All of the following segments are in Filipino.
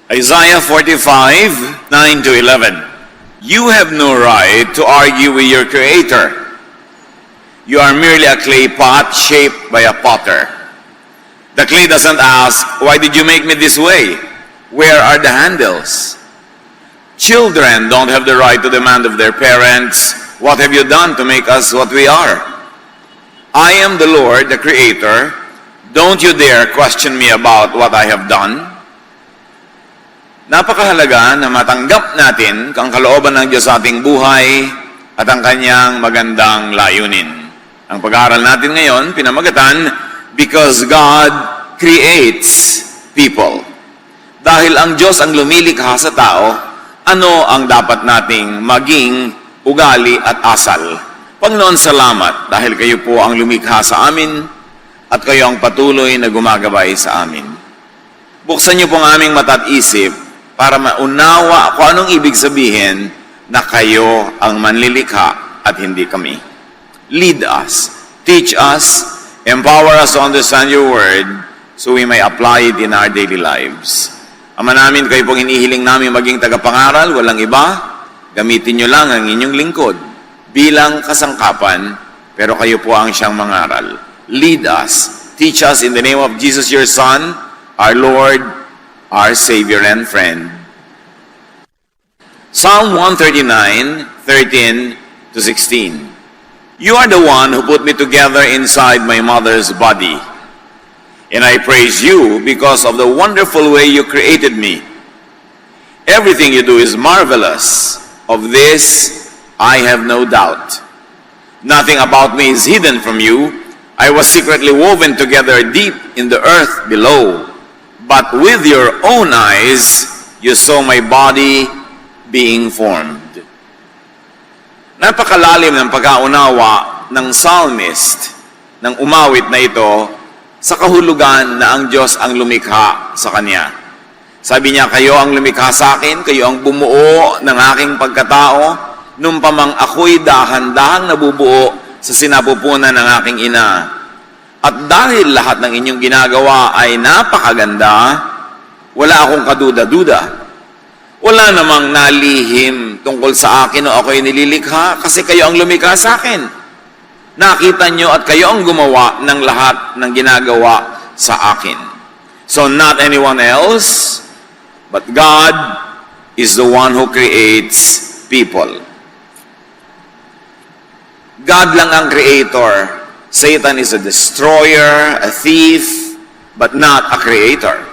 Isaiah 45, 9 to 11. You have no right to argue with your Creator. You are merely a clay pot shaped by a potter. The clay doesn't ask, why did you make me this way? Where are the handles? Children don't have the right to demand of their parents, what have you done to make us what we are? I am the Lord, the Creator. Don't you dare question me about what I have done. Napakahalaga na matanggap natin ang kalooban ng Diyos sa ating buhay at ang kanyang magandang layunin. Ang pag-aaral natin ngayon, pinamagatan, because God creates people. Dahil ang Diyos ang lumilikha sa tao, ano ang dapat nating maging ugali at asal? Panginoon, salamat dahil kayo po ang lumikha sa amin at kayo ang patuloy na gumagabay sa amin. Buksan niyo po ang aming mata at isip para maunawa kung anong ibig sabihin na kayo ang manlilikha at hindi kami. Lead us, teach us, empower us to understand your word so we may apply it in our daily lives. Ama namin, kayo pong hinihiling namin maging tagapangaral, walang iba. Gamitin nyo lang ang inyong lingkod bilang kasangkapan, pero kayo po ang siyang mangaral. Lead us, teach us in the name of Jesus, your Son, our Lord, our Savior and friend. Psalm 139, 13 to 16. You are the one who put me together inside my mother's body. And I praise you because of the wonderful way you created me. Everything you do is marvelous. Of this, I have no doubt. Nothing about me is hidden from you. I was secretly woven together deep in the earth below. But with your own eyes, you saw my body being formed. Napakalalim ng pagkaunawa ng psalmist ng umawit na ito sa kahulugan na ang Diyos ang lumikha sa kanya. Sabi niya, kayo ang lumikha sa akin, kayo ang bumuo ng aking pagkatao, nung pamang ako'y dahan-dahang nabubuo sa sinapupunan ng aking ina. At dahil lahat ng inyong ginagawa ay napakaganda, wala akong kaduda-duda. Wala namang nalihim tungkol sa akin o ako'y nililikha kasi kayo ang lumikha sa akin. Nakita nyo at kayo ang gumawa ng lahat ng ginagawa sa akin. So not anyone else, but God is the one who creates people. God lang ang creator. Satan is a destroyer, a thief, but not a creator.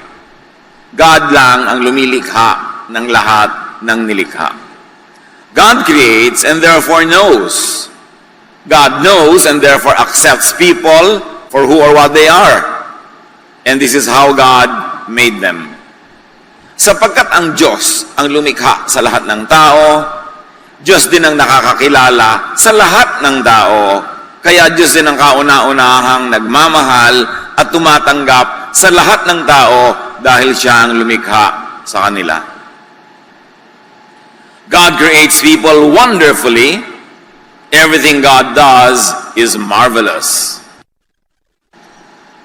God lang ang lumilikha ng lahat ng nilikha. God creates and therefore knows. God knows and therefore accepts people for who or what they are. And this is how God made them. Sapagkat ang Diyos ang lumikha sa lahat ng tao, Diyos din ang nakakakilala sa lahat ng tao. Kaya Diyos din ang kauna-unahang nagmamahal at tumatanggap sa lahat ng tao dahil siya ang lumikha sa kanila. God creates people wonderfully. Everything God does is marvelous.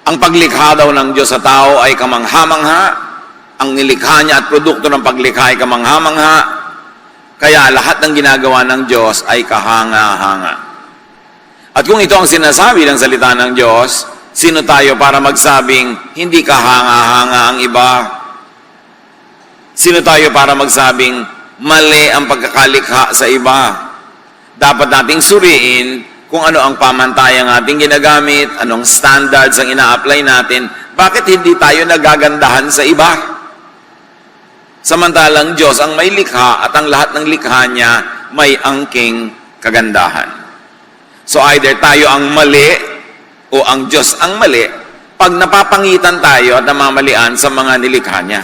Ang paglikha daw ng Diyos sa tao ay kamangha-mangha. Ang nilikha niya at produkto ng paglikha ay kamangha-mangha. Kaya lahat ng ginagawa ng Diyos ay kahanga-hanga. At kung ito ang sinasabi ng salita ng Diyos, sino tayo para magsabing hindi kahanga-hanga ang iba? Sino tayo para magsabing mali ang pagkakalikha sa iba? Dapat nating suriin kung ano ang pamantayang ating ginagamit, anong standards ang ina-apply natin, bakit hindi tayo nagagandahan sa iba? Samantalang Diyos ang may likha at ang lahat ng likha niya may angking kagandahan. So either tayo ang mali o ang Diyos ang mali pag napapangitan tayo at namamalian sa mga nilikha niya.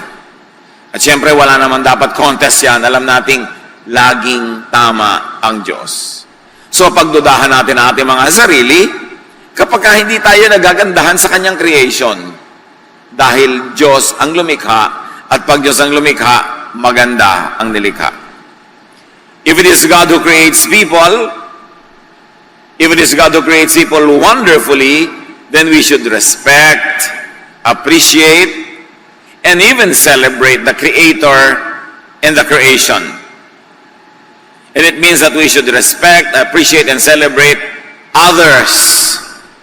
At syempre wala naman dapat contest yan. Alam nating laging tama ang Diyos. So pagdudahan natin ang ating mga sarili kapag hindi tayo nagagandahan sa kanyang creation. Dahil Diyos ang lumikha at pag Diyos ang lumikha, maganda ang nilikha. If it is God who creates people, if it is God who creates people wonderfully, then we should respect, appreciate, and even celebrate the Creator and the creation. And it means that we should respect, appreciate, and celebrate others,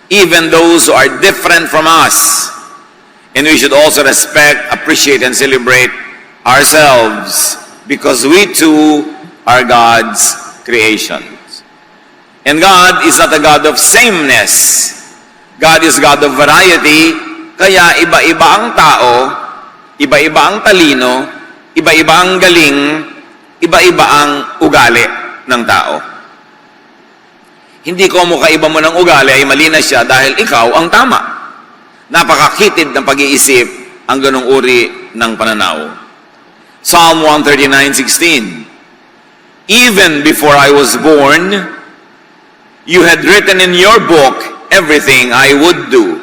even those who are different from us. And we should also respect, appreciate, and celebrate ourselves, because we too are God's creations. And God is not a God of sameness. God is God of variety, kaya iba-iba ang tao, iba-iba ang talino, iba-iba ang galing, iba-iba ang ugali ng tao. Hindi ko mukaiba mo ng ugali ay mali na siya dahil ikaw ang tama. Napakakitid ng pag-iisip ang ganong uri ng pananaw. Psalm 139:16. Even before I was born, you had written in your book everything I would do.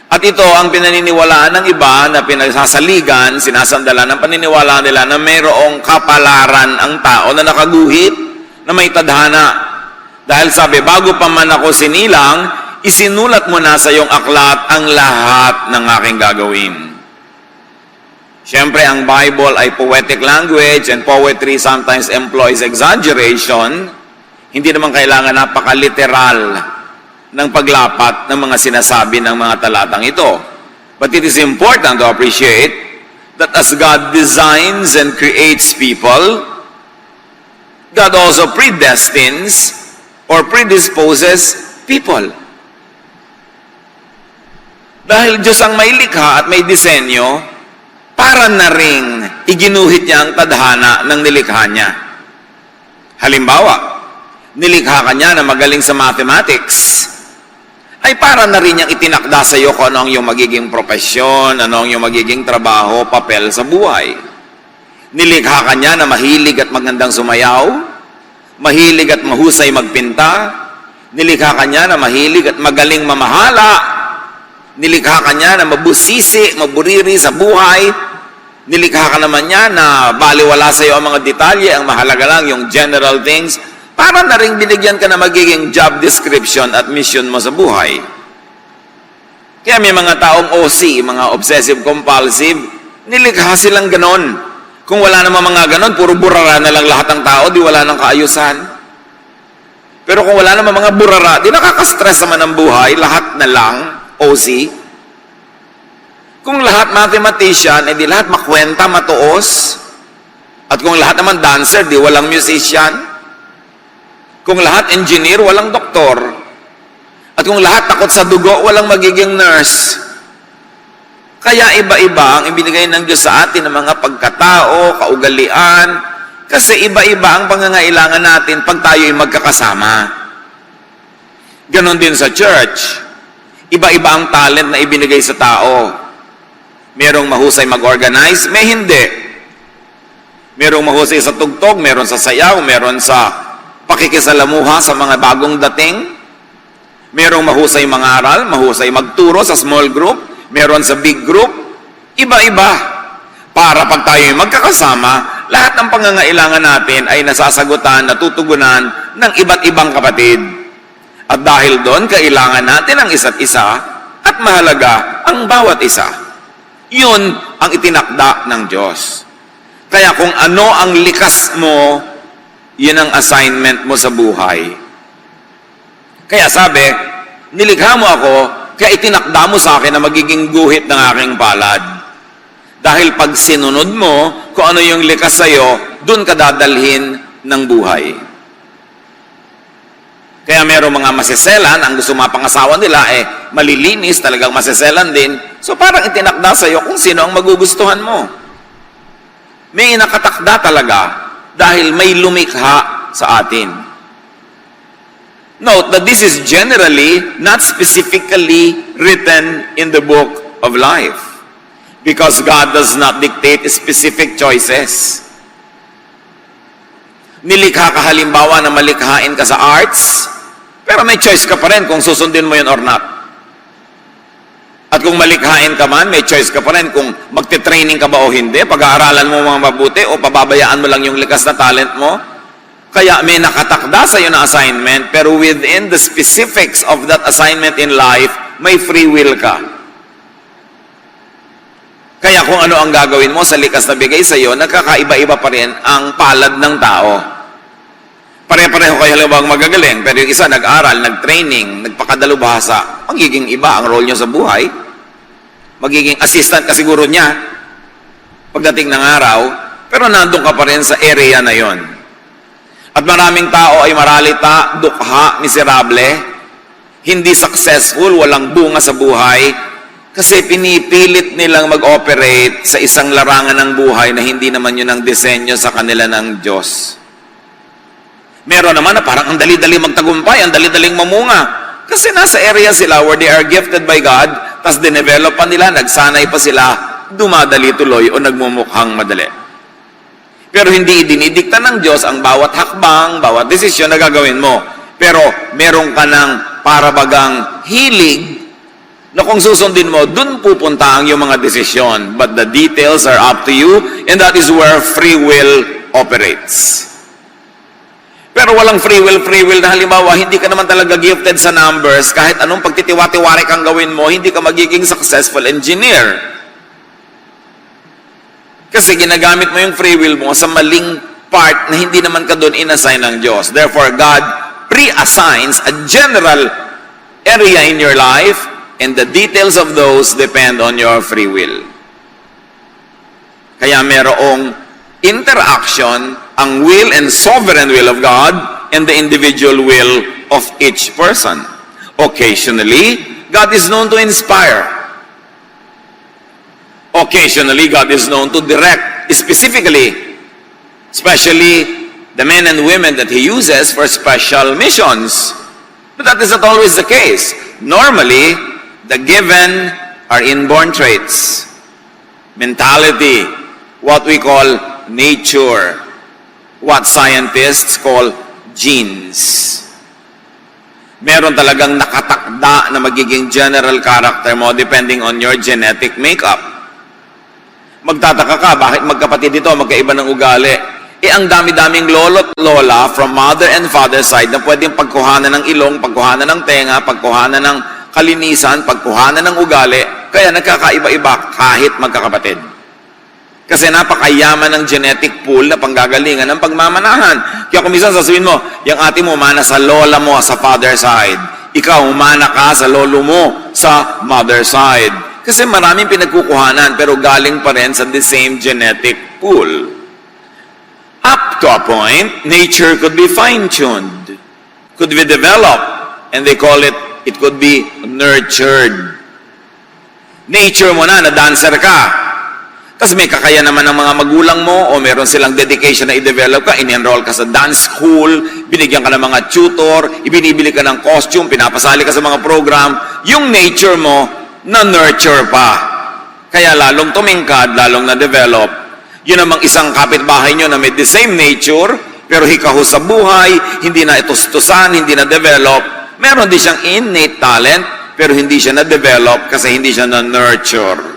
At ito ang pinaniniwalaan ng iba na pinagsasaligan, sinasandalan ng paniniwala nila na mayroong kapalaran ang tao na nakaguhit, na may tadhana. Dahil sabi, bago pa man ako sinilang, isinulat mo na sa iyong aklat ang lahat ng aking gagawin. Siyempre, ang Bible ay poetic language, and poetry sometimes employs exaggeration. Hindi naman kailangan napaka-literal ng paglapat ng mga sinasabi ng mga talatang ito. But it is important to appreciate that as God designs and creates people, God also predestines or predisposes people. Dahil Diyos ang may likha at may disenyo, para na ring iginuhit niya ang tadhana ng nilikha niya. Halimbawa, nilikha ka niya na magaling sa mathematics, ay para na rin niyang itinakda sa iyo kung ano ang iyong magiging propesyon, ano ang iyong magiging trabaho, papel sa buhay. Nilikha ka niya na mahilig at magandang sumayaw, mahilig at mahusay magpinta, nilikha ka niya na mahilig at magaling mamahala, nilikha ka niya na mabusisi, maburiri sa buhay, nilikha ka naman niya na baliwala sa iyo ang mga detalye, ang mahalaga lang yung general things, para na rin binigyan ka na magiging job description at mission mo sa buhay. Kaya may mga taong OC, mga obsessive-compulsive, nilikha silang ganon. Kung wala namang mga ganon, puro burara na lang lahat ng tao, di wala nang kaayusan. Pero kung wala namang mga burara, di nakaka-stress naman ang buhay, lahat na lang OC. Kung lahat mathematician, di lahat makwenta, matuos. At kung lahat naman dancer, di walang musician. Kung lahat engineer, walang doktor. At kung lahat takot sa dugo, walang magiging nurse. Kaya iba-iba ang ibinigay ng Diyos sa atin ng mga pagkatao, kaugalian, kasi iba-iba ang pangangailangan natin pag tayo'y magkakasama. Ganon din sa church. Iba-iba ang talent na ibinigay sa tao. Merong mahusay mag-organize, may hindi. Merong mahusay sa tugtog, meron sa sayaw, meron sa pakikisalamuha sa mga bagong dating. Merong mahusay mangaral, mahusay magturo sa small group, meron sa big group. Iba-iba. Para pag tayo'y magkakasama, lahat ng pangangailangan natin ay nasasagutan, natutugunan ng iba't ibang kapatid. At dahil doon, kailangan natin ang isa't isa at mahalaga ang bawat isa. Yun ang itinakda ng Diyos. Kaya kung ano ang likas mo, yun ang assignment mo sa buhay. Kaya sabi, nilikha mo ako, kaya itinakda mo sa akin na magiging guhit ng aking palad. Dahil pag sinunod mo, kung ano yung likas sa'yo, dun ka dadalhin ng buhay. Kaya merong mga maseselan, ang gusto mapangasawa nila, malilinis, talagang maseselan din. So parang itinakda sa'yo kung sino ang magugustuhan mo. May nakatakda talaga, dahil may lumikha sa atin. Note that this is generally not specifically written in the book of life, because God does not dictate specific choices. Nilikha ka halimbawa na malikhain ka sa arts, pero may choice ka pa rin kung susundin mo yun or not. At kung malikhain ka man, may choice ka pa rin kung magte-training ka ba o hindi, pag-aaralan mo mga mabuti o pababayaan mo lang yung likas na talent mo. Kaya may nakatakda sa iyo na assignment, pero within the specifics of that assignment in life, may free will ka. Kaya kung ano ang gagawin mo sa likas na bigay sa iyo, nagkakaiba-iba pa rin ang palad ng tao. Pare-pareho kayo halimbawa magagaling, pero yung isa nag-aral, nag-training, nagpakadalubhasa, magiging iba ang role nyo sa buhay. Magiging assistant ka siguro niya pagdating ng araw, pero nandun ka pa rin sa area na yon. At maraming tao ay maralita, dukha, miserable, hindi successful, walang bunga sa buhay, kasi pinipilit nilang mag-operate sa isang larangan ng buhay na hindi naman yun ang disenyo sa kanila ng Diyos. Meron naman na parang ang dali-dali magtagumpay, ang dali-daling mamunga. Kasi nasa area sila where they are gifted by God, tas dinevelop pa nila, nagsanay pa sila, dumadali tuloy o nagmumukhang madali. Pero hindi dinidikta ng Diyos ang bawat hakbang, bawat desisyon na gagawin mo. Pero meron ka ng parabagang hilig na kung susundin mo, dun pupunta ang iyong mga desisyon. But the details are up to you, and that is where free will operates. Pero walang free will na halimbawa, hindi ka naman talaga gifted sa numbers, kahit anong pagtitiwa-tiwari kang gawin mo, hindi ka magiging successful engineer. Kasi ginagamit mo yung free will mo sa maling part na hindi naman ka doon inassign ng Diyos. Therefore, God pre-assigns a general area in your life, and the details of those depend on your free will. Kaya merong interaction ang will and sovereign will of God and the individual will of each person. Occasionally, God is known to inspire. Occasionally, God is known to direct, specifically, especially the men and women that He uses for special missions. But that is not always the case. Normally, the given are inborn traits, mentality, what we call nature, what scientists call genes. Meron talagang nakatakda na magiging general character mo depending on your genetic makeup. Magtataka ka, bakit magkapatid ito, magkaiba ng ugali? Ang dami-daming lolo't lola from mother and father side na pwedeng pagkuhanan ng ilong, pagkuhanan ng tenga, pagkuhanan ng kalinisan, pagkuhanan ng ugali, kaya nagkakaiba-iba kahit magkakapatid. Kasi napakayaman ng genetic pool na panggagalingan ng pagmamanahan. Kaya kung minsan sasabihin mo, yung ate mo umana sa lola mo sa father side, ikaw umana ka sa lolo mo sa mother side. Kasi maraming pinagkukuhanan pero galing pa rin sa the same genetic pool. Up to a point, nature could be fine-tuned, could be developed, and they call it could be nurtured. Nature mo na dancer ka. Tapos may kakaya naman ng mga magulang mo o meron silang dedication na i-develop ka, in-enroll ka sa dance school, binigyan ka ng mga tutor, ibinibili ka ng costume, pinapasali ka sa mga program, yung nature mo na-nurture pa. Kaya lalong tumingkad, lalong na-develop. Yun namang isang kapitbahay nyo na may the same nature, pero hikaho sa buhay, hindi na itustusan, hindi na-develop. Meron din siyang innate talent, pero hindi siya na-develop kasi hindi siya na-nurture.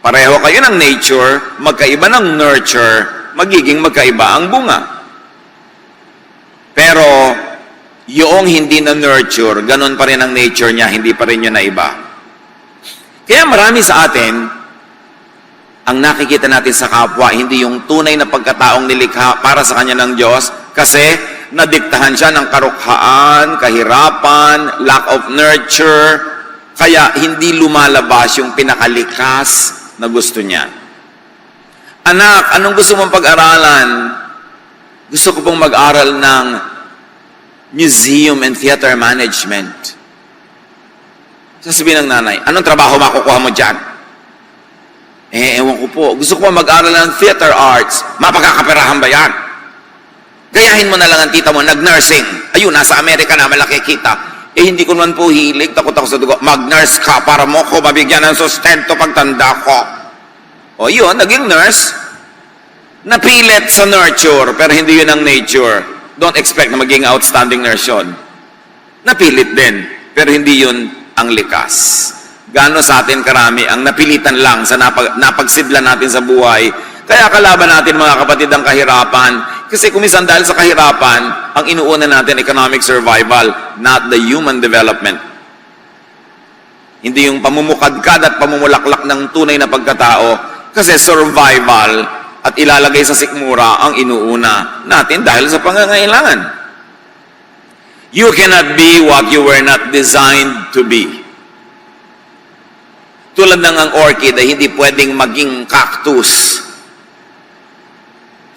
Pareho kayo ng nature, magkaiba ng nurture, magiging magkaiba ang bunga. Pero, yung hindi na-nurture, ganun pa rin ang nature niya, hindi pa rin yun na iba. Kaya marami sa atin, ang nakikita natin sa kapwa, hindi yung tunay na pagkataong nilikha para sa kanya ng Diyos, kasi nadiktahan siya ng karukhaan, kahirapan, lack of nurture, kaya hindi lumalabas yung pinakalikas na gusto niya. Anak, anong gusto mong pag-aralan? Gusto ko pong mag-aral ng museum and theater management. Sasabihin ng nanay, anong trabaho makukuha mo dyan? Ewan ko po. Gusto ko mag-aral ng theater arts. Mapagkakaperahan ba yan? Gayahin mo na lang ang tita mo, nag-nursing. Ayun, nasa Amerika na, malaki kita. Hindi ko naman po hilig, takot ako sa dugo. Mag-nurse ka para mo ko mabigyan ng sustento pagtanda ko. O yun, naging nurse. Napilit sa nurture, pero hindi yun ang nature. Don't expect na maging outstanding nurse yun. Napilit din, pero hindi yun ang likas. Gano'n sa atin karami ang napilitan lang sa napagsidlan natin sa buhay. Kaya kalaban natin mga kapatid ang kahirapan. Kasi kumisan dahil sa kahirapan, ang inuuna natin economic survival, not the human development. Hindi yung pamumukadkad at pamumulaklak ng tunay na pagkatao, kasi survival at ilalagay sa sikmura ang inuuna natin dahil sa pangangailangan. You cannot be what you were not designed to be. Tulad ng ang orchid ay hindi pwedeng maging cactus.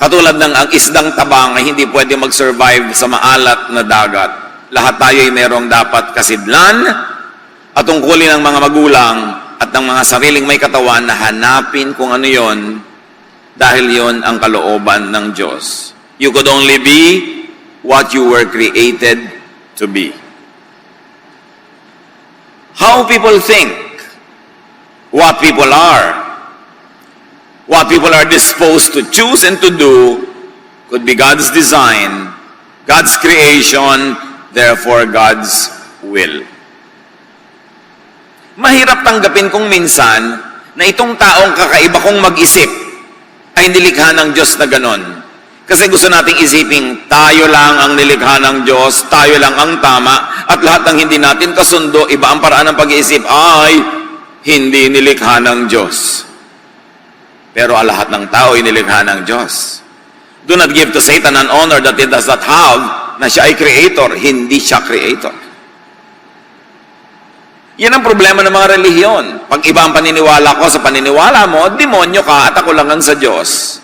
Katulad ng ang isdang tabang ay hindi pwedeng mag-survive sa maalat na dagat. Lahat tayo ay merong dapat kasidlan at tungkulin ng mga magulang at ng mga sariling may katawan na hanapin kung ano yon, dahil yon ang kalooban ng Diyos. You could only be what you were created to be. How people think, what people are, what people are disposed to choose and to do could be God's design, God's creation, therefore God's will. Mahirap tanggapin kung minsan na itong taong kakaiba kong mag-isip ay nilikha ng Diyos na ganon. Kasi gusto nating isiping tayo lang ang nilikha ng Diyos, tayo lang ang tama, at lahat ng hindi natin kasundo, iba ang paraan ng pag-iisip, ay hindi nilikha ng Diyos. Pero ang lahat ng tao ay nilikha ng Diyos. Do not give to Satan an honor that he does not have, na siya ay creator, hindi siya creator. Yan ang problema ng mga relihiyon. Pag iba ang paniniwala ko sa paniniwala mo, demonyo ka at ako lang ang sa Diyos.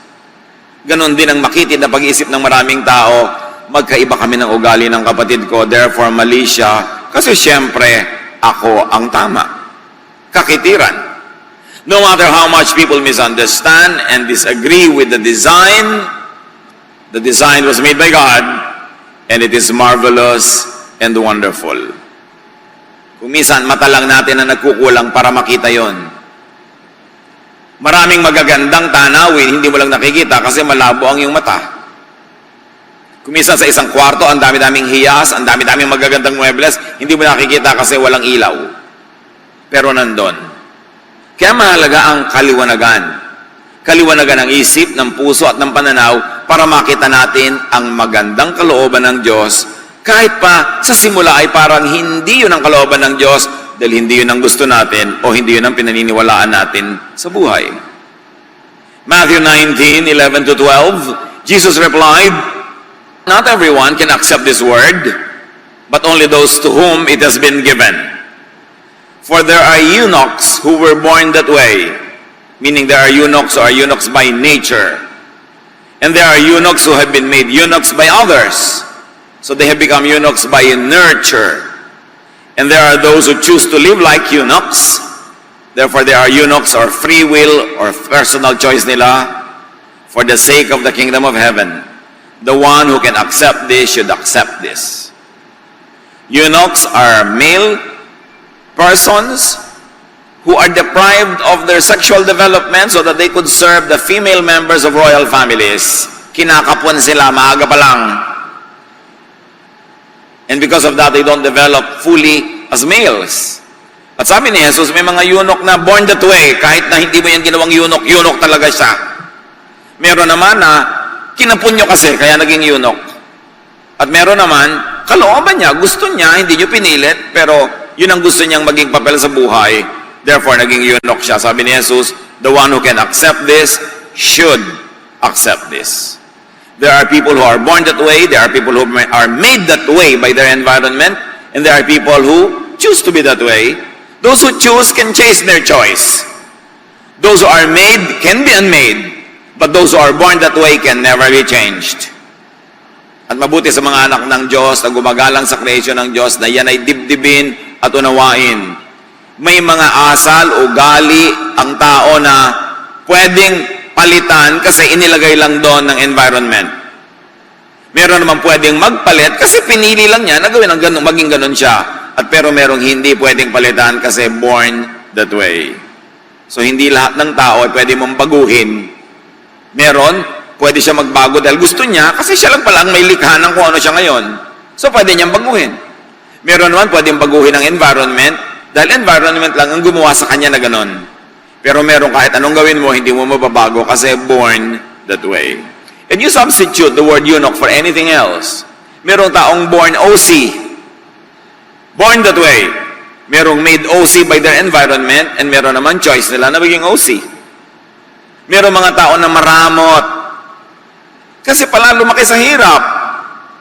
Ganon din ang makitid na pag-iisip ng maraming tao, magkaiba kami ng ugali ng kapatid ko, therefore mali siya, kasi siyempre, ako ang tama. Kakitiran. No matter how much people misunderstand and disagree with the design was made by God, and it is marvelous and wonderful. Kung minsan, mata lang natin na nagkukulang para makita yon. Maraming magagandang tanawin, hindi mo lang nakikita kasi malabo ang iyong mata. Kung minsan sa isang kwarto, ang dami-daming hiyas, ang dami-daming magagandang muebles, hindi mo nakikita kasi walang ilaw. Pero nandun. Kaya mahalaga ang kaliwanagan. Kaliwanagan ng isip, ng puso at ng pananaw para makita natin ang magandang kalooban ng Diyos. Kahit pa sa simula ay parang hindi yun ang kalooban ng Diyos dahil hindi yun ang gusto natin o hindi yun ang pinaniniwalaan natin sa buhay. Matthew 19:11 to 12, Jesus replied, "Not everyone can accept this word, but only those to whom it has been given. For there are eunuchs who were born that way," meaning there are eunuchs who are eunuchs by nature, "and there are eunuchs who have been made eunuchs by others. So they have become eunuchs by nurture. And there are those who choose to live like eunuchs. Therefore, there are eunuchs or free will or personal choice nila for the sake of the kingdom of heaven. The one who can accept this should accept this." Eunuchs are male persons who are deprived of their sexual development so that they could serve the female members of royal families. Kinakapon sila maaga pa lang. And because of that, they don't develop fully as males. At sabi ni Jesus, may mga eunuch na born that way. Kahit na hindi mo yan ginawang eunuch, eunuch talaga siya. Meron naman na kinapon nyo kasi, kaya naging eunuch. At meron naman, kalooban niya, gusto niya, hindi nyo pinilit, pero yun ang gusto niyang maging papel sa buhay. Therefore, naging eunuch siya. Sabi ni Jesus, the one who can accept this should accept this. There are people who are born that way, there are people who are made that way by their environment, and there are people who choose to be that way. Those who choose can chase their choice. Those who are made can be unmade, but those who are born that way can never be changed. At mabuti sa mga anak ng Diyos na gumagalang sa creation ng Diyos na yan ay dibdibin at unawain. May mga asal, ugali ang tao na pwedeng palitan kasi inilagay lang doon ng environment. Meron naman pwedeng magpalit kasi pinili lang niya na gawin ang ganun, maging ganun siya. At pero merong hindi pwedeng palitan kasi born that way. So hindi lahat ng tao ay pwede mong baguhin. Meron, pwede siya magbago dahil gusto niya kasi siya lang pala ang may likha ng kung ano siya ngayon. So pwede niyang baguhin. Meron naman pwedeng baguhin ang environment dahil environment lang ang gumawa sa kanya na ganun. Pero meron kahit anong gawin mo, hindi mo mababago kasi born that way. And you substitute the word eunuch for anything else. Merong taong born OC. Born that way. Merong made OC by their environment and meron naman choice nila na maging OC. Merong mga tao na maramot. Kasi pala lumaki sa hirap.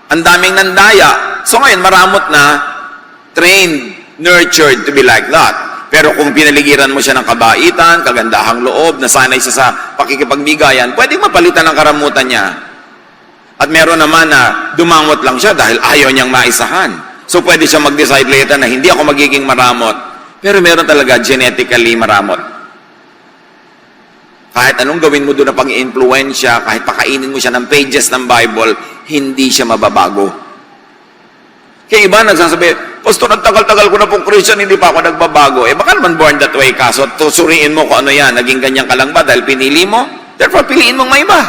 Ang daming nandaya. So ngayon, maramot na, trained, nurtured to be like that. Pero kung pinaligiran mo siya ng kabaitan, kagandahang loob, nasanay siya sa pakikipagbigayan, pwedeng mapalitan ang karamutan niya. At meron naman na dumangot lang siya dahil ayaw niyang maisahan. So pwede siya mag-decide later na hindi ako magiging maramot. Pero meron talaga genetically maramot. Kahit anong gawin mo doon na pang-influensya, kahit pakainin mo siya ng pages ng Bible, hindi siya mababago. Kaya iba nagsasabi, Pastor, ang tagal-tagal ko na pong Christian, hindi pa ako nagbabago. Baka naman born that way ka. So tusuriin mo kung ano yan. Naging ganyan ka lang ba dahil pinili mo? Therefore, piliin mong may iba.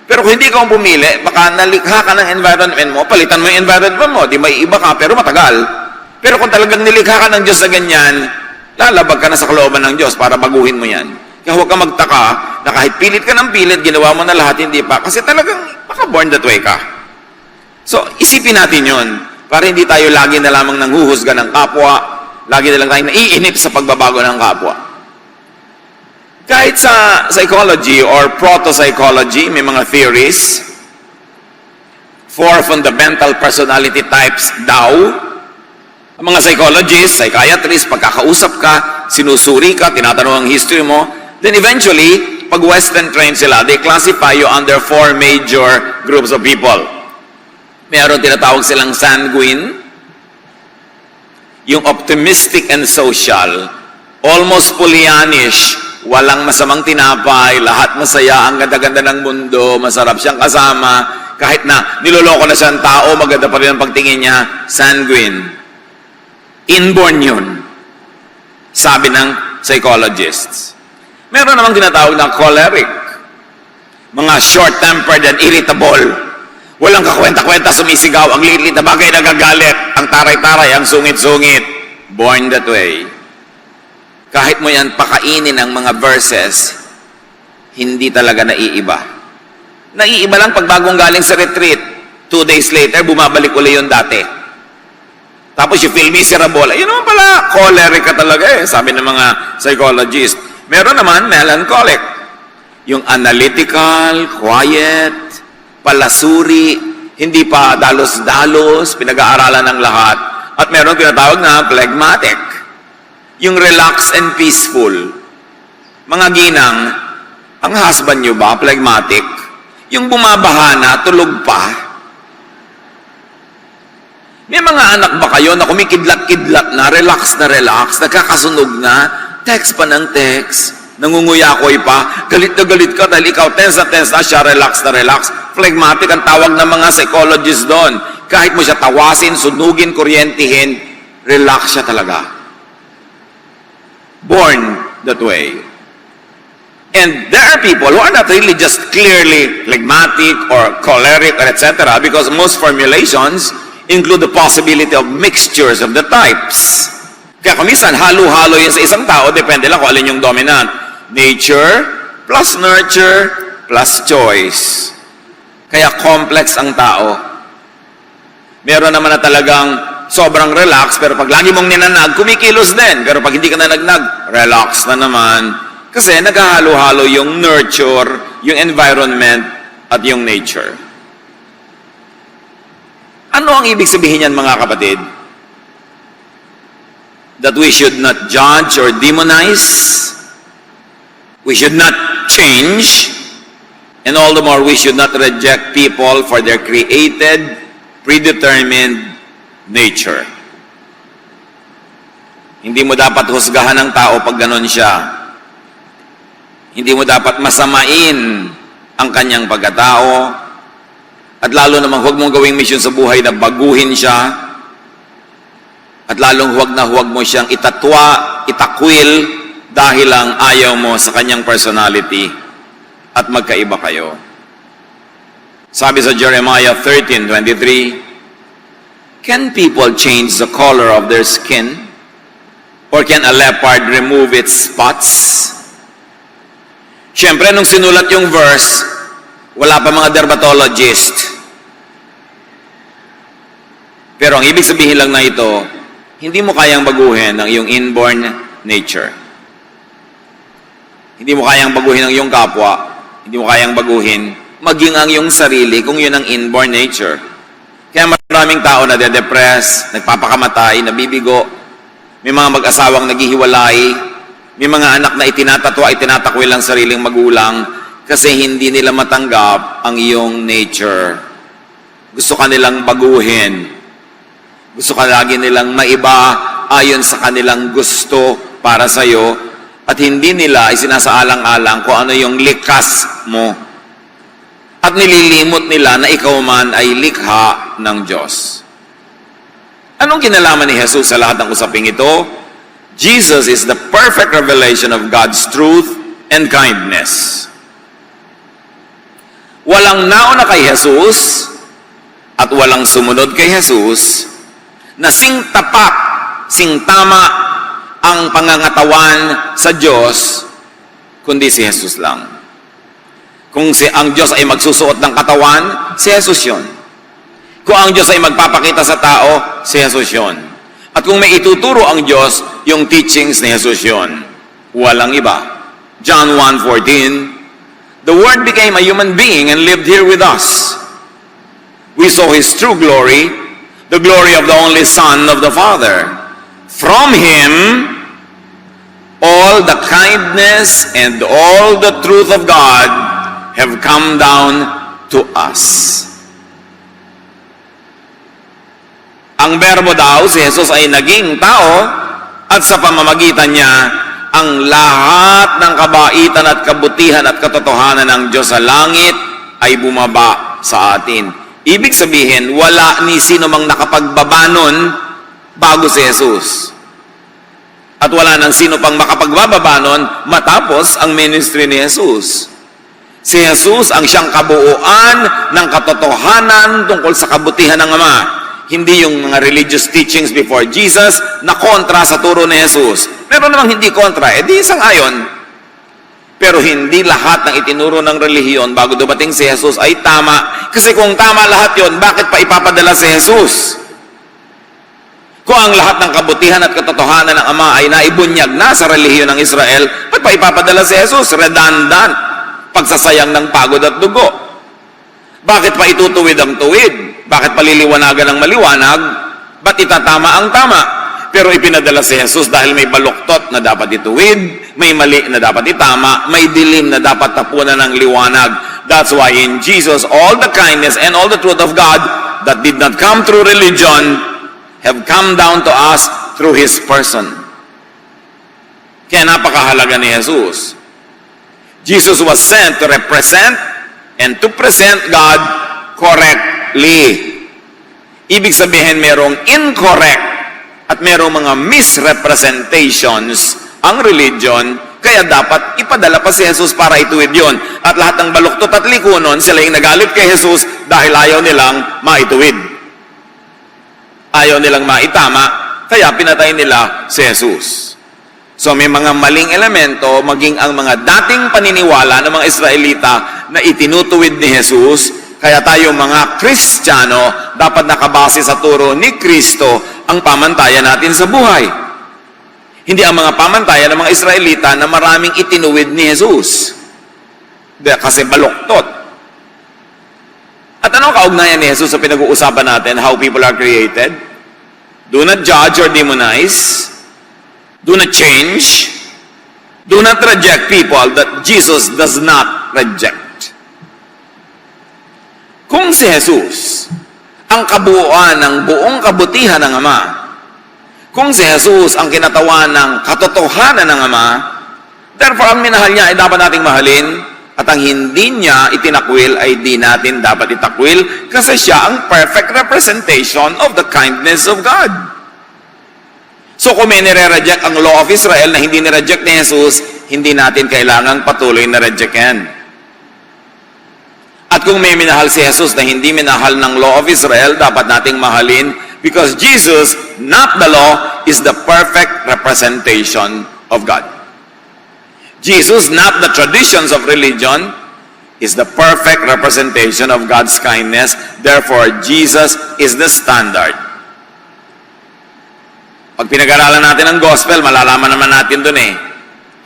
Pero kung hindi ka pumili, baka nalikha ka ng environment mo, palitan mo yung environment mo, di may iba ka, pero matagal. Pero kung talagang nilikha ka ng Diyos sa ganyan, lalabag ka na sa kalooban ng Diyos para baguhin mo yan. Kaya huwag ka magtaka na kahit pilit ka ng pilit, ginawa mo na lahat, hindi pa. Kasi talagang baka born that way ka. So, isipin natin yun, para hindi tayo lagi na lamang nanghuhusga ng kapwa, lagi na lang tayo naiinip sa pagbabago ng kapwa. Kahit sa psychology or proto-psychology, may mga theories. 4 fundamental personality types daw. Ang mga psychologists, psychiatrists, pagkakausap ka, sinusuri ka, tinatanong ang history mo, then eventually, pag Western trained sila, they classify you under 4 major groups of people. Meron tinatawag silang sanguine, yung optimistic and social, almost Pollyannish, walang masamang tinapay, lahat masaya, ang ganda-ganda ng mundo, masarap siyang kasama, kahit na niloloko na siyang tao, maganda pa rin ang pagtingin niya, sanguine. Inborn yun, sabi ng psychologists. Meron namang tinatawag na choleric, mga short-tempered and irritable. Walang kakwenta-kwenta, sumisigaw, ang liit-liit na bagay nagagalit, ang taray-taray, ang sungit-sungit. Born that way. Kahit mo yan pakainin ang mga verses, hindi talaga naiiba. Naiiba lang pag bagong galing sa retreat. 2 days later, bumabalik uli yung dati. Tapos you feel miserable. Yun naman pala, choleric ka talaga sabi ng mga psychologist. Meron naman melancholic. Yung analytical, quiet, palasuri, hindi pa dalos-dalos, pinag-aaralan ng lahat. At meron tinatawag na phlegmatic. Yung relaxed and peaceful. Mga ginang, ang husband nyo ba, phlegmatic? Yung bumabaha na, tulog pa? May mga anak ba kayo na kumikidlat-kidlat na relax, nakakasunog na, text pa ng text, nangunguyakoy pa, galit na galit ka dahil ikaw tense na siya, relax na relax. Phlegmatic ang tawag ng mga psychologists doon. Kahit mo siya tawasin, sunugin, kuryentihin, relax siya talaga. Born that way. And there are people who are not really just clearly phlegmatic or choleric or etc. because most formulations include the possibility of mixtures of the types. Kaya kumisan, halo-halo yun sa isang tao, depende lang kung alin yung dominant. Nature plus nurture plus choice. Kaya complex ang tao. Meron naman na talagang sobrang relax, pero pag lagi mong ninanag, kumikilos din. Pero pag hindi ka nanagnag, relax na naman. Kasi naghahalo-halo yung nurture, yung environment, at yung nature. Ano ang ibig sabihin yan, mga kapatid? That we should not judge or demonize. We should not change. And all the more, we should not reject people for their created, predetermined nature. Hindi mo dapat husgahan ng tao pag ganon siya. Hindi mo dapat masamain ang kanyang pagkatao. At lalo naman, huwag mong gawing mission sa buhay na baguhin siya. At lalong huwag mo siyang itatwa, itakwil, dahil lang ayaw mo sa kanyang personality at magkaiba kayo. Sabi sa Jeremiah 13:23, can people change the color of their skin? Or can a leopard remove its spots? Siyempre, nung sinulat yung verse, wala pa mga dermatologist. Pero ang ibig sabihin lang na ito, hindi mo kayang baguhin ang iyong inborn nature. Hindi mo kayang baguhin ang iyong kapwa. Hindi mo kayang baguhin maging ang iyong sarili kung yun ang inborn nature. Kaya maraming tao na de-depress, nagpapakamatay, nabibigo, may mga mag-asawang naghihiwalay, may mga anak na itinatatwa, itinatakwil ang sariling magulang kasi hindi nila matanggap ang iyong nature. Gusto ka nilang baguhin. Gusto ka lagi nilang maiba ayon sa kanilang gusto para sa iyo at hindi nila isinasaalang-alang kung ano yung likas mo. At nililimot nila na ikaw man ay likha ng Diyos. Anong kinalaman ni Jesus sa lahat ng usaping ito? Jesus is the perfect revelation of God's truth and kindness. Walang nauna kay Jesus at walang sumunod kay Jesus na sing tapat, sing tama ang pangangatawan sa Diyos, kundi si Jesus lang. Kung ang Diyos ay magsusuot ng katawan, si Jesus yun. Kung ang Diyos ay magpapakita sa tao, si Jesus yun. At kung may ituturo ang Diyos, yung teachings ni Jesus yun. Walang iba. John 1:14, the Word became a human being and lived here with us. We saw His true glory, the glory of the only Son of the Father. From Him, all the kindness and all the truth of God have come down to us. Ang berbo daw, si Jesus ay naging tao at sa pamamagitan niya, ang lahat ng kabaitan at kabutihan at katotohanan ng Diyos sa langit ay bumaba sa atin. Ibig sabihin, wala ni sino mang nakapagbaba nun bago si Jesus. At wala nang sino pang makapagbababa nun matapos ang ministry ni Jesus. Si Jesus ang siyang kabuuan ng katotohanan tungkol sa kabutihan ng Ama. Hindi yung mga religious teachings before Jesus na kontra sa turo ni Jesus. Meron namang hindi kontra, di isang ayon. Pero hindi lahat ng itinuro ng relihiyon bago dumating si Jesus ay tama. Kasi kung tama lahat yon, bakit pa ipapadala si Jesus? Kung ang lahat ng kabutihan at katotohanan ng Ama ay naibunyag na sa relihiyon ng Israel, ba't pa ipapadala si Jesus? Redundant. Pagsasayang ng pagod at dugo. Bakit pa itutuwid ang tuwid? Bakit paliliwanagan ang maliwanag? Ba't itatama ang tama? Pero ipinadala si Jesus dahil may baluktot na dapat ituwid, may mali na dapat itama, may dilim na dapat tapunan ng liwanag. That's why in Jesus, all the kindness and all the truth of God that did not come through religion have come down to us through His person. Kaya napakahalaga ni Jesus. Jesus was sent to represent and to present God correctly. Ibig sabihin, merong incorrect at merong mga misrepresentations ang religion, kaya dapat ipadala pa si Jesus para ituwid yun. At lahat ng baluktot at likunon, sila yung nagalit kay Jesus dahil ayaw nilang maituwid. Ayaw nilang maitama, kaya pinatay nila si Jesus. So may mga maling elemento, maging ang mga dating paniniwala ng mga Israelita na itinutuwid ni Jesus, kaya tayo mga Kristiyano, dapat nakabase sa turo ni Kristo ang pamantayan natin sa buhay. Hindi ang mga pamantayan ng mga Israelita na maraming itinuwid ni Jesus. Kasi baluktot. At anong kaugnayan ni Jesus sa pinag-uusapan natin, how people are created? Do not judge or demonize. Do not change. Do not reject people that Jesus does not reject. Kung si Jesus, ang kabuuan ng buong kabutihan ng Ama, kung si Jesus ang kinatawan ng katotohanan ng Ama, therefore ang minahal niya ay dapat nating mahalin, at ang hindi niya itinakwil ay di natin dapat itakwil kasi siya ang perfect representation of the kindness of God. So kung may nire-reject ang law of Israel na hindi nire-reject ni Jesus, hindi natin kailangang patuloy na reject yan. At kung may minahal si Jesus na hindi minahal ng law of Israel, dapat nating mahalin because Jesus, not the law, is the perfect representation of God. Jesus, not the traditions of religion, is the perfect representation of God's kindness. Therefore, Jesus is the standard. Pag pinag-aralan natin ang gospel, malalaman naman natin dun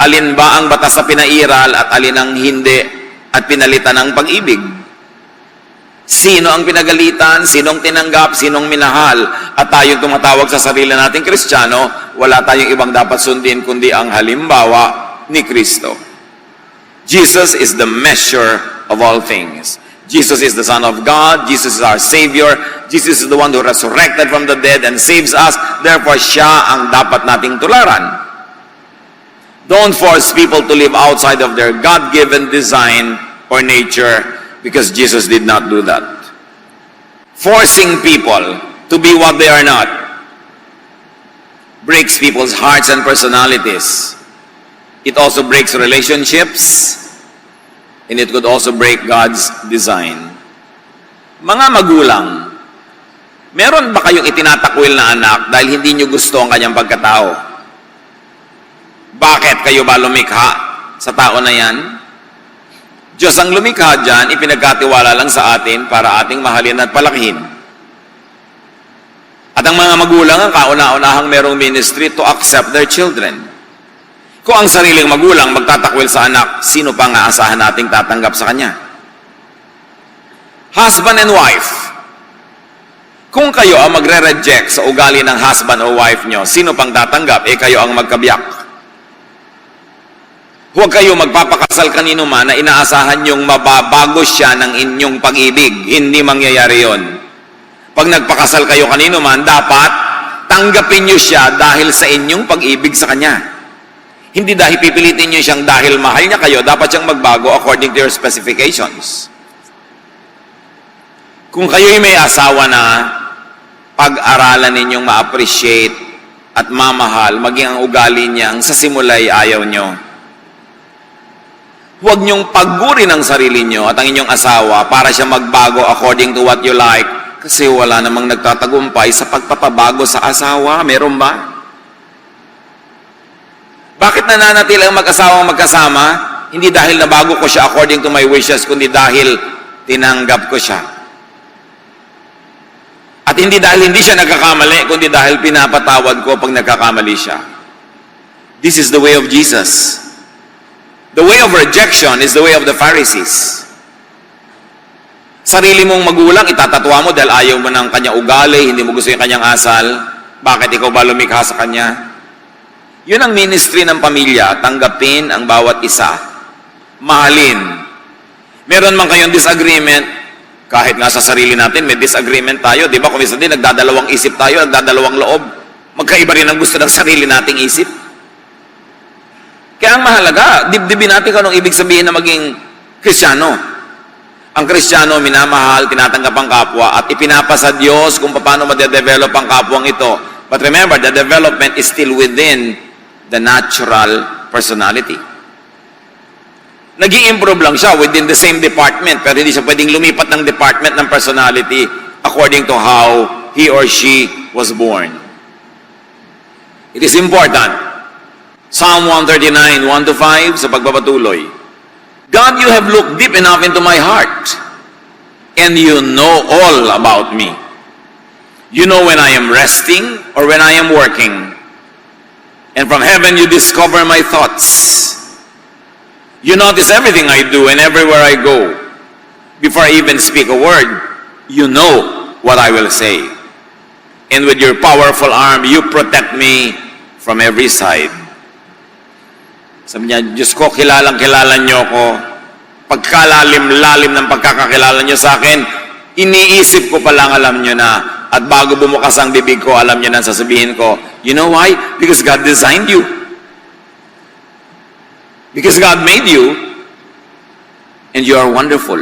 alin ba ang batas sa pinairal at alin ang hindi at pinalitan ng pag-ibig. Sino ang pinagalitan, sinong tinanggap, sinong minahal, at tayong tumatawag sa sarili nating Kristiyano, wala tayong ibang dapat sundin kundi ang halimbawa ni Kristo. Jesus is the measure of all things. Jesus is the Son of God. Jesus is our Savior. Jesus is the one who resurrected from the dead and saves us. Therefore, siya ang dapat nating tularan. Don't force people to live outside of their God-given design or nature, because Jesus did not do that. Forcing people to be what they are not breaks people's hearts and personalities. It also breaks relationships, and it could also break God's design. Mga magulang, meron ba kayong itinatakwil na anak dahil hindi nyo gusto ang kanyang pagkatao? Bakit kayo ba lumikha sa tao na yan? Diyos ang lumikha dyan, ipinagkatiwala lang sa atin para ating mahalin at palakihin. At ang mga magulang ang kauna-unahang merong ministry to accept their children. Kung ang sariling magulang magtatakwil sa anak, sino pa nga asahan nating tatanggap sa kanya? Husband and wife. Kung kayo ang magre-reject sa ugali ng husband o wife nyo, sino pang tatanggap? Kayo ang magkabiyak. Huwag kayo magpapakasal kanino man na inaasahan nyong mababago siya ng inyong pag-ibig. Hindi mangyayari yon. Pag nagpakasal kayo kanino man, dapat tanggapin nyo siya dahil sa inyong pag-ibig sa kanya. Hindi dahil pipilitin nyo siyang dahil mahal niya kayo, dapat siyang magbago according to your specifications. Kung kayo'y may asawa na, pag-aralan ninyong ma-appreciate at mamahal, maging ang ugali niyang sa simula'y ayaw nyo. Huwag niyong paggurin ang sarili niyo at ang inyong asawa para siya magbago according to what you like, kasi wala namang nagtatagumpay sa pagpapabago sa asawa. Meron ba? Bakit nananatili ang mag-asawang magkasama? Hindi dahil nabago ko siya according to my wishes, kundi dahil tinanggap ko siya. At hindi dahil hindi siya nagkakamali, kundi dahil pinapatawad ko pag nagkakamali siya. This is the way of Jesus. The way of rejection is the way of the Pharisees. Sarili mong magulang, itatatwa mo dahil ayaw mo ng kanyang ugali, hindi mo gusto yung kanyang asal. Bakit ikaw ba lumikha sa kanya? Yun ang ministry ng pamilya, tanggapin ang bawat isa. Mahalin. Meron man kayong disagreement, kahit nga sa sarili natin, may disagreement tayo. Di ba? Kung minsan din, nagdadalawang isip tayo, nagdadalawang loob. Magkaiba rin ang gusto ng sarili nating isip. Kaya ang mahalaga, dibdibin natin kung anong ibig sabihin na maging Kristiyano. Ang Kristiyano, minamahal, tinatanggap ang kapwa, at ipinapasa Diyos kung paano ma-develop ang kapwang ito. But remember, the development is still within the natural personality. Nag-i-improve lang siya within the same department, pero hindi siya pwedeng lumipat ng department ng personality according to how he or she was born. It is important. Psalm 139, 1-5, sa pagpapatuloy. God, you have looked deep enough into my heart, and you know all about me. You know when I am resting or when I am working. And from heaven you discover my thoughts. You notice everything I do and everywhere I go. Before I even speak a word, you know what I will say. And with your powerful arm, you protect me from every side. Sabi niya, Diyos ko, kilalang-kilala niyo ko. Pagkalalim-lalim ng pagkakakilala niyo sa akin, iniisip ko pa lang, alam niyo na. At bago bumukas ang bibig ko, alam niyo na sasabihin ko. You know why? Because God designed you. Because God made you. And you are wonderful.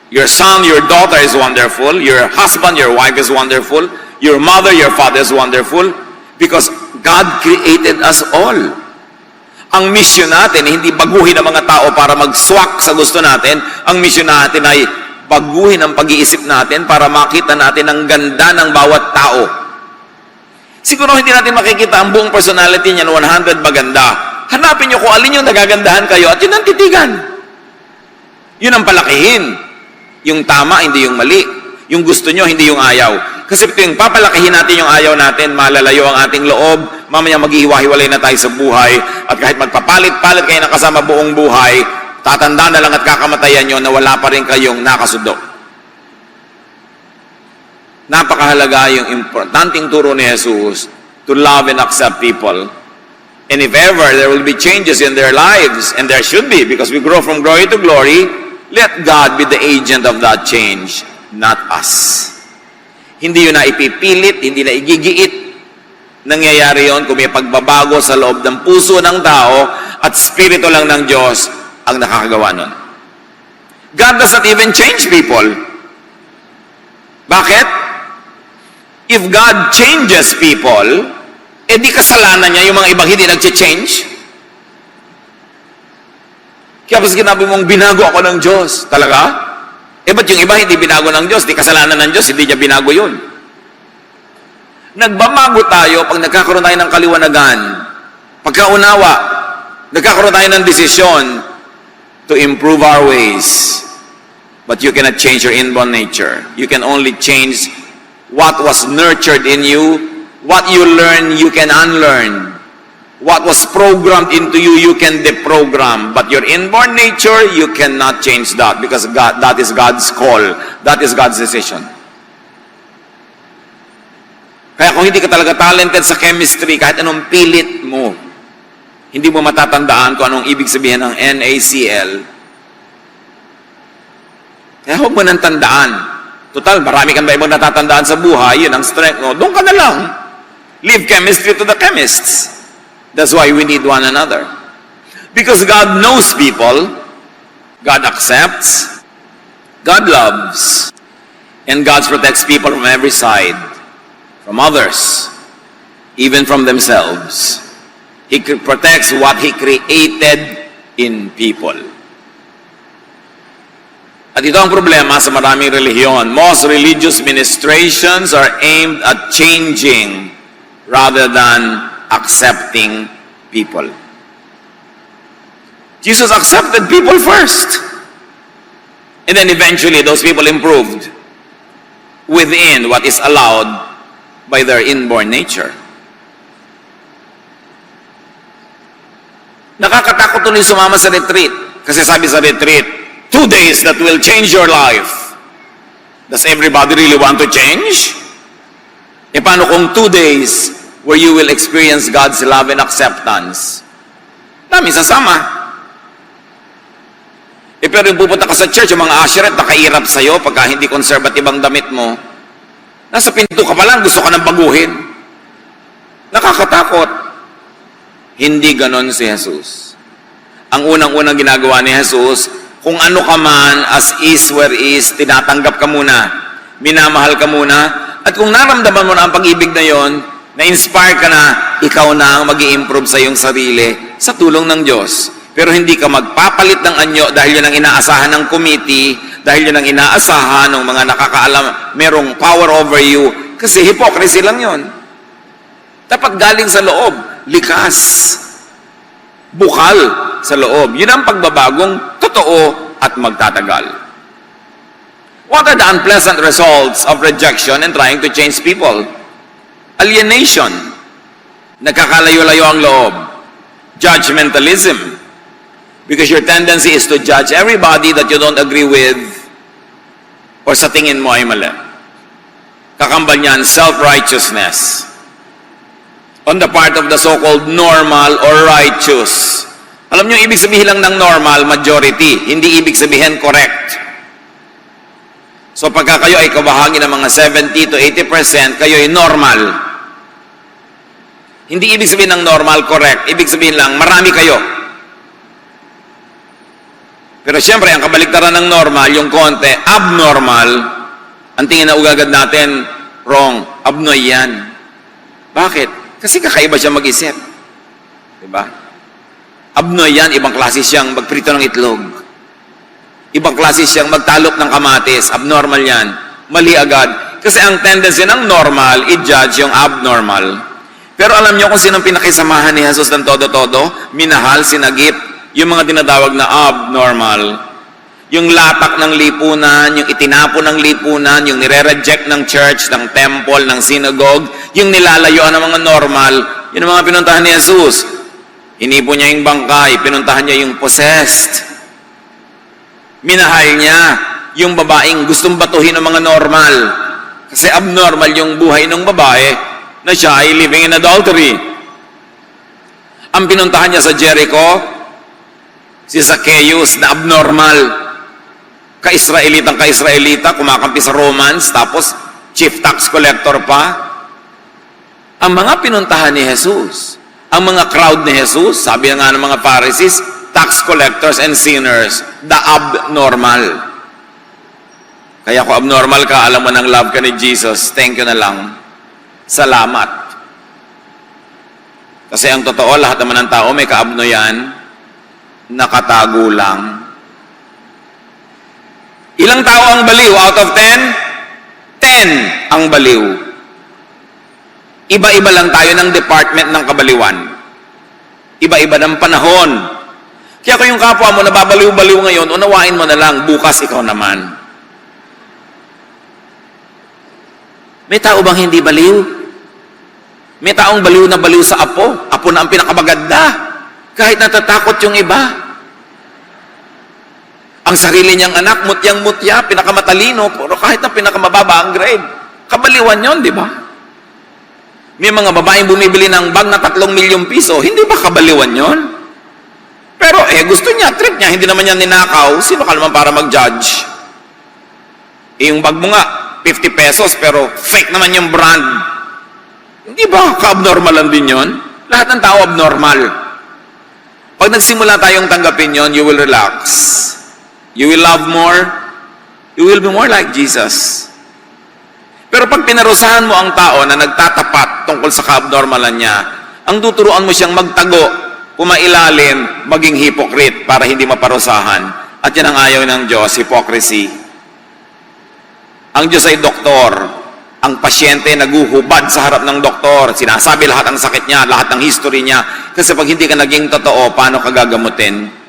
Your son, your daughter is wonderful. Your husband, your wife is wonderful. Your mother, your father is wonderful. Because God created us all. Ang mission natin, hindi baguhin ang mga tao para mag-swak sa gusto natin. Ang mission natin ay baguhin ang pag-iisip natin para makita natin ang ganda ng bawat tao. Siguro hindi natin makikita ang buong personality niya 100 maganda. Hanapin niyo kung alin yung nagagandahan kayo at yun ang titigan. Yun ang palakihin. Yung tama, hindi yung mali. Yung gusto nyo, hindi yung ayaw. Kasi tuwing papalakihin natin yung ayaw natin, malalayo ang ating loob, mamaya maghihiwa-hiwalay na tayo sa buhay, at kahit magpapalit-palit kayo ng kasama buong buhay, tatanda na lang at kakamatayan nyo na wala pa rin kayong nakasundo. Napakahalaga yung importanteng turo ni Jesus to love and accept people. And if ever there will be changes in their lives, and there should be, because we grow from glory to glory, let God be the agent of that change, not us. Hindi yun na ipipilit, hindi na igigiit. Nangyayari yun kung may pagbabago sa loob ng puso ng tao at spirito lang ng Diyos ang nakakagawa nun. God does not even change people. Bakit? If God changes people, di kasalanan niya yung mga ibang hindi nag-change. Kaya pas ginabi mong binago ako ng Diyos. Talaga? Ba't yung iba hindi binago ng Diyos? Di kasalanan ng Diyos, hindi niya binago yun. Nagbabago tayo pag nagkakaroon tayo ng kaliwanagan, pagkaunawa, nagkakaroon tayo ng desisyon to improve our ways. But you cannot change your inborn nature. You can only change what was nurtured in you. What you learn, you can unlearn. What was programmed into you, you can deprogram. But your inborn nature, you cannot change that because God, that is God's call. That is God's decision. Kaya kung hindi ka talaga talented sa chemistry, kahit anong pilit mo, hindi mo matatandaan kung anong ibig sabihin ng NaCl. Kaya huwag mo nang tandaan. Total, marami kang ba ibang natatandaan sa buhay, yun ang strength mo. Doon ka na lang. Leave chemistry to the chemists. That's why we need one another. Because God knows people, God accepts, God loves, and God protects people from every side, from others, even from themselves. He protects what He created in people. At ito ang problema sa maraming relihiyon. Most religious ministrations are aimed at changing rather than accepting people. Jesus accepted people first. And then eventually those people improved within what is allowed by their inborn nature. Nakakatakot tuloy sumama sa retreat. Kasi sabi sa retreat, 2 days that will change your life. Does everybody really want to change? Paano kung 2 days where you will experience God's love and acceptance? Dami sasama. Pero yung pupunta ka sa church, yung mga usherette, nakairap sa'yo pagka hindi conservative ang damit mo. Nasa pinto ka pa lang, gusto ka nang baguhin. Nakakatakot. Hindi ganon si Jesus. Ang unang-unang ginagawa ni Jesus, kung ano ka man, as is, where is, tinatanggap ka muna, minamahal ka muna, at kung naramdaman mo na ang pag-ibig na yon, na-inspire ka na, ikaw na ang mag-i-improve sa iyong sarili sa tulong ng Diyos. Pero hindi ka magpapalit ng anyo dahil yun ang inaasahan ng committee, dahil yun ang inaasahan ng mga nakakaalam, merong power over you, kasi hypocrisy lang yun. Dapat galing sa loob, likas, bukal sa loob. Yun ang pagbabagong totoo at magtatagal. What are the unpleasant results of rejection and trying to change people? Alienation, nakakalayo-layo ang loob. Judgmentalism, because your tendency is to judge everybody that you don't agree with or sa tingin mo ay mali. Kakambal niyan, self-righteousness on the part of the so-called normal or righteous. Alam niyo, ibig sabihin lang ng normal, majority. Hindi ibig sabihin correct. So pagka kayo ay kabahagi ng mga 70 to 80%, kayo ay normal. Hindi ibig sabihin ng normal, correct. Ibig sabihin lang, marami kayo. Pero siyempre, ang kabaliktaran ng normal, yung konti, abnormal, ang tingin na ugagad natin, wrong, abnoy yan. Bakit? Kasi kakaiba siya mag-isip. Diba? Abnoy yan, ibang klase siyang magprito ng itlog. Ibang klase siyang magtalop ng kamatis. Abnormal yan. Mali agad. Kasi ang tendency ng normal, i-judge yung abnormal. Pero alam niyo kung sinong pinakisamahan ni Jesus ng todo-todo? Minahal, sinagip, yung mga tinatawag na abnormal. yung latak ng lipunan, yung itinapon ng lipunan, yung nire-reject ng church, ng temple, ng synagogue, yung nilalayuan ng mga normal, yun ang mga pinuntahan ni Jesus. Inipon niya yung bangkay, pinuntahan niya yung possessed. Minahal niya yung babaeng gustong batuhin ng mga normal. Kasi abnormal yung buhay ng babae na siya ay living in adultery. Ang pinuntahan niya sa Jericho, si Zacchaeus na abnormal. Ka-Israelita, kumakampi sa Romans, tapos chief tax collector pa. Ang mga pinuntahan ni Jesus, ang mga crowd ni Jesus, sabi nga ng mga Pharisees, tax collectors and sinners, the abnormal. Kaya kung abnormal ka, alam mo nang love ka ni Jesus, thank you na lang. Salamat. Kasi ang totoo, lahat naman ng tao may kaabno yan, nakatago lang. Ilang tao ang baliw out of 10? 10 ang baliw. Iba-iba lang tayo ng department ng kabaliwan. Iba-iba ng panahon. Kaya kung yung kapwa mo nababaliw-baliw ngayon, unawain mo na lang, bukas ikaw naman. May tao bang hindi baliw? May taong baliw na baliw sa apo. Apo na ang pinakamaganda. Kahit natatakot yung iba. Ang sarili niyang anak, mutyang-mutya, pinakamatalino, pero kahit na pinakamababa ang grade. Kabaliwan yon, di ba? May mga babaeng bumibili ng bag na 3 milyong piso, hindi ba kabaliwan yon? Pero gusto niya, trip niya, hindi naman niya ninakaw, sino ka naman para mag-judge? Yung bag mo nga, 50 pesos, pero fake naman yung brand. Hindi ba ka-abnormalan din yun? Lahat ng tao abnormal. Pag nagsimula tayong tanggapin yon, you will relax. You will love more. You will be more like Jesus. Pero pag pinarusahan mo ang tao na nagtatapat tungkol sa ka-abnormalan niya, ang tuturuan mo siyang magtago, pumailalim, maging hypocrite para hindi maparusahan. At yan ang ayaw ng Diyos, hypocrisy. Ang Diyos ay doktor. Ang pasyente naguhubad sa harap ng doktor. Sinasabi lahat ng sakit niya, lahat ng history niya. Kasi pag hindi ka naging totoo, paano ka gagamutin?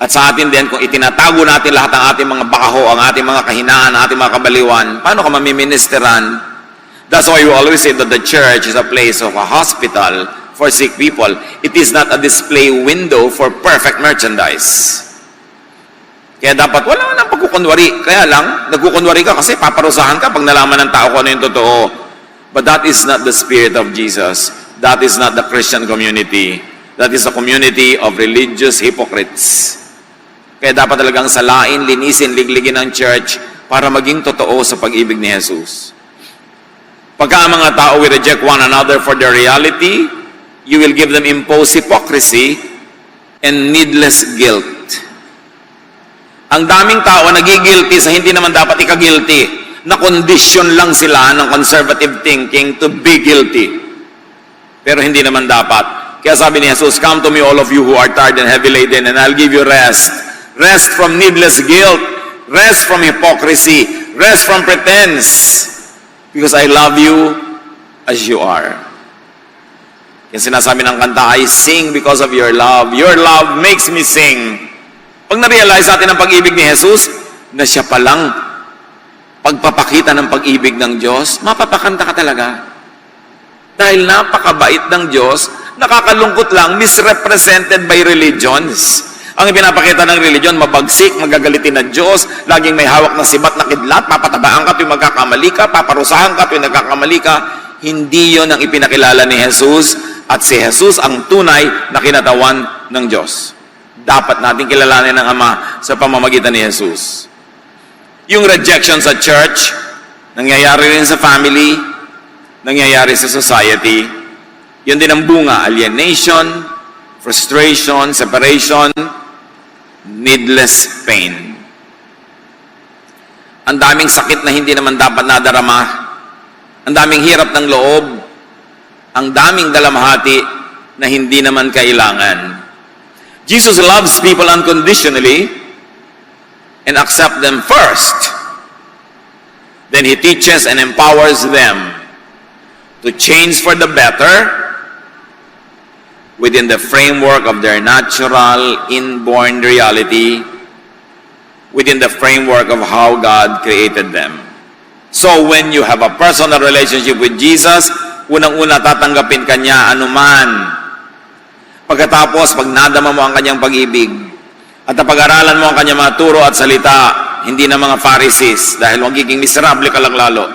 At sa atin din, kung itinatago natin lahat ng ating mga bakaho, ang ating mga kahinaan, ang ating mga kabaliwan, paano ka mamiministeran? That's why we always say that the church is a place of a hospital for sick people. It is not a display window for perfect merchandise. Kaya dapat wala nang pagkukunwari. Kaya lang, nagkukunwari ka kasi paparusahan ka pag nalaman ng tao kung ano yung totoo. But that is not the spirit of Jesus. That is not the Christian community. That is a community of religious hypocrites. Kaya dapat talagang salain, linisin, ligligin ng church para maging totoo sa pag-ibig ni Jesus. Pagka ang mga tao will reject one another for their reality, you will give them imposed hypocrisy and needless guilt. Ang daming tao nagigilty sa hindi naman dapat ika-guilty. Na-condition lang sila ng conservative thinking to be guilty. Pero hindi naman dapat. Kaya sabi ni Jesus, "Come to me all of you who are tired and heavy laden, and I'll give you rest." Rest from needless guilt. Rest from hypocrisy. Rest from pretense. Because I love you as you are. Yung sinasabi ng kanta, I sing because of your love. Your love makes me sing. Pag na-realize natin ang pag-ibig ni Jesus, na siya palang pagpapakita ng pag-ibig ng Diyos, mapapakanta ka talaga. Dahil napakabait ng Diyos, nakakalungkot lang, misrepresented by religions. Ang ipinapakita ng religion, mabagsik, magagalitin ng Diyos, laging may hawak na sibat na kidlat, papatabaan ka tuwing magkakamali ka, paparusahan ka tuwing nagkakamali ka. Hindi yon ang ipinakilala ni Jesus, at si Jesus ang tunay na kinatawan ng Diyos. Dapat natin kilalanin ng Ama sa pamamagitan ni Jesus. Yung rejection sa church, nangyayari rin sa family, nangyayari sa society. Yun din ang bunga, alienation, frustration, separation, needless pain. Ang daming sakit na hindi naman dapat nadarama, ang daming hirap ng loob, ang daming dalamhati na hindi naman kailangan. Jesus loves people unconditionally and accepts them first. Then He teaches and empowers them to change for the better within the framework of their natural, inborn reality within the framework of how God created them. So when you have a personal relationship with Jesus, unang-una tatanggapin ka niya anuman. Pagkatapos, pag nadama mo ang kanyang pag-ibig, at napag-aralan mo ang kanyang mga turo at salita, hindi na mga Pharisees, dahil magiging miserable ka lang lalo.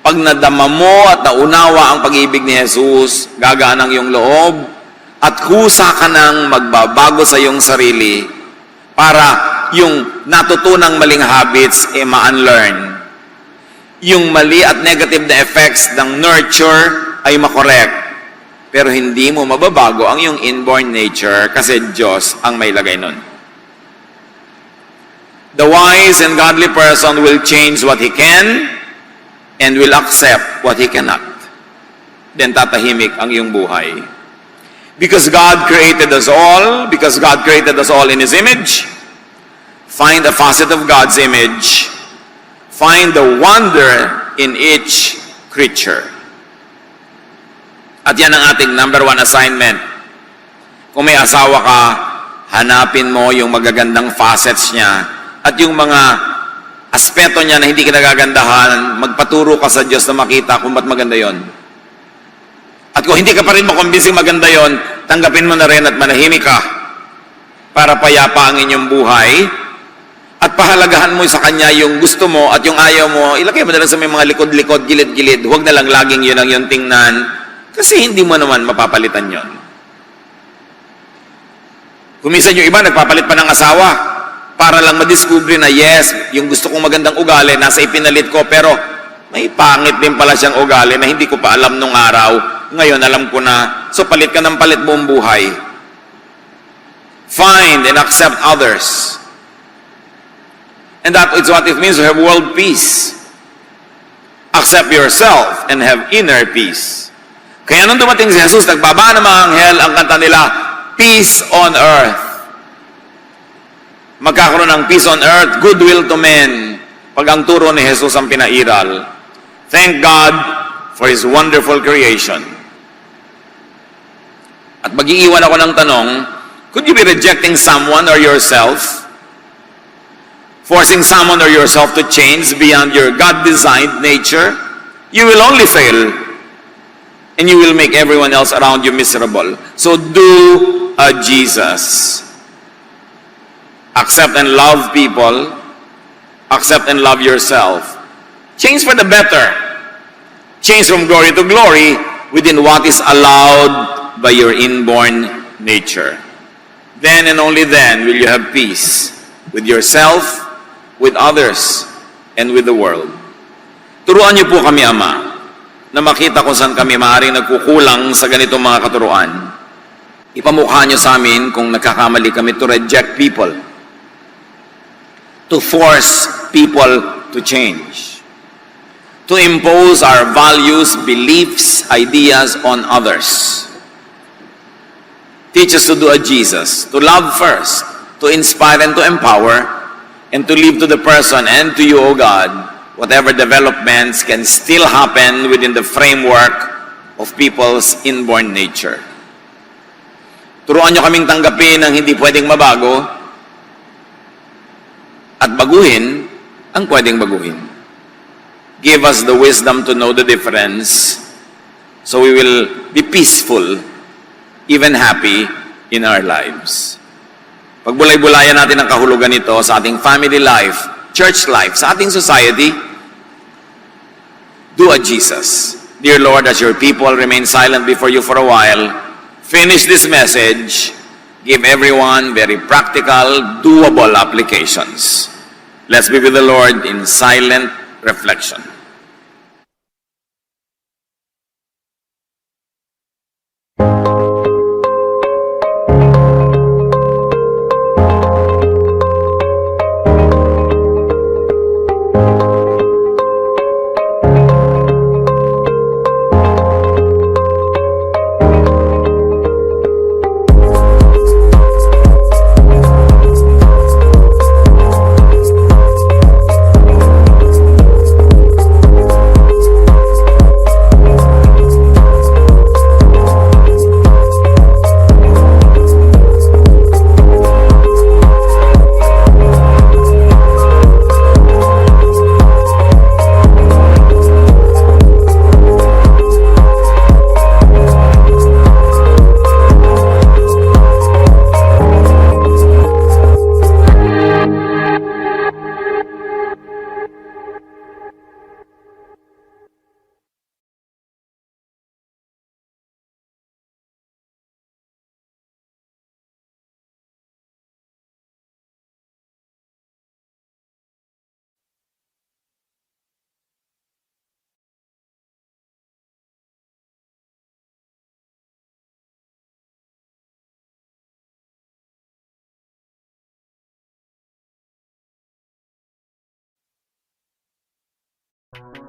Pag nadama mo at naunawa ang pag-ibig ni Jesus, gagaan ang iyong loob, at kusa ka nang magbabago sa iyong sarili para yung natutunang maling habits ma-unlearn. Yung mali at negative na effects ng nurture ay makorek. Pero hindi mo mababago ang iyong inborn nature kasi Diyos ang may lagay nun. The wise and godly person will change what he can and will accept what he cannot. Then tatahimik ang iyong buhay. Because God created us all in His image, find a facet of God's image, find the wonder in each creature. At yan ang ating number 1 assignment. Kung may asawa ka, hanapin mo yung magagandang facets niya at yung mga aspeto niya na hindi ka nagagandahan, magpaturo ka sa Diyos na makita kung ba't maganda yon. At kung hindi ka pa rin makumbinsing maganda yon, tanggapin mo na rin at manahimik ka para payapa ang inyong buhay at pahalagahan mo sa Kanya yung gusto mo at yung ayaw mo, ilagay mo na lang sa may mga likod-likod, gilid-gilid, huwag na lang laging yun ang yung tingnan. Kasi hindi mo naman mapapalitan yon. Kuminsan yung iba, nagpapalit pa ng asawa para lang madiscover na yes, yung gusto kong magandang ugali, nasa ipinalit ko, pero may pangit din pala siyang ugali na hindi ko pa alam nung araw. Ngayon, alam ko na. So, palit ka ng palit buong buhay. Find and accept others. And that is what it means to have world peace. Accept yourself and have inner peace. Kaya nung dumating si Jesus, nagbaba ng mga anghel, ang kanta nila, peace on earth. Magkakaroon ng peace on earth, goodwill to men, pag ang turo ni Jesus ang pinairal. Thank God for His wonderful creation. At mag-iiwan ako ng tanong, could you be rejecting someone or yourself? Forcing someone or yourself to change beyond your God-designed nature? You will only fail. And you will make everyone else around you miserable. So do a Jesus. Accept and love people. Accept and love yourself. Change for the better. Change from glory to glory within what is allowed by your inborn nature. Then and only then will you have peace with yourself, with others, and with the world. Turuan niyo po kami, Ama, na makita kung saan kami maaaring nagkukulang sa ganitong mga katuruan. Ipamukha niyo sa amin kung nagkakamali kami to reject people, to force people to change, to impose our values, beliefs, ideas on others. Teach us to do a Jesus, to love first, to inspire and to empower, and to leave to the person and to you, O God, whatever developments can still happen within the framework of people's inborn nature. Turuan niyo kaming tanggapin ang hindi pwedeng mabago at baguhin ang pwedeng baguhin. Give us the wisdom to know the difference so we will be peaceful, even happy in our lives. Pagbulay-bulayan natin ang kahulugan nito sa ating family life, church life, sa ating society, do a Jesus. Dear Lord, as your people remain silent before you for a while, finish this message, give everyone very practical, doable applications. Let's be with the Lord in silent reflection. Thank you.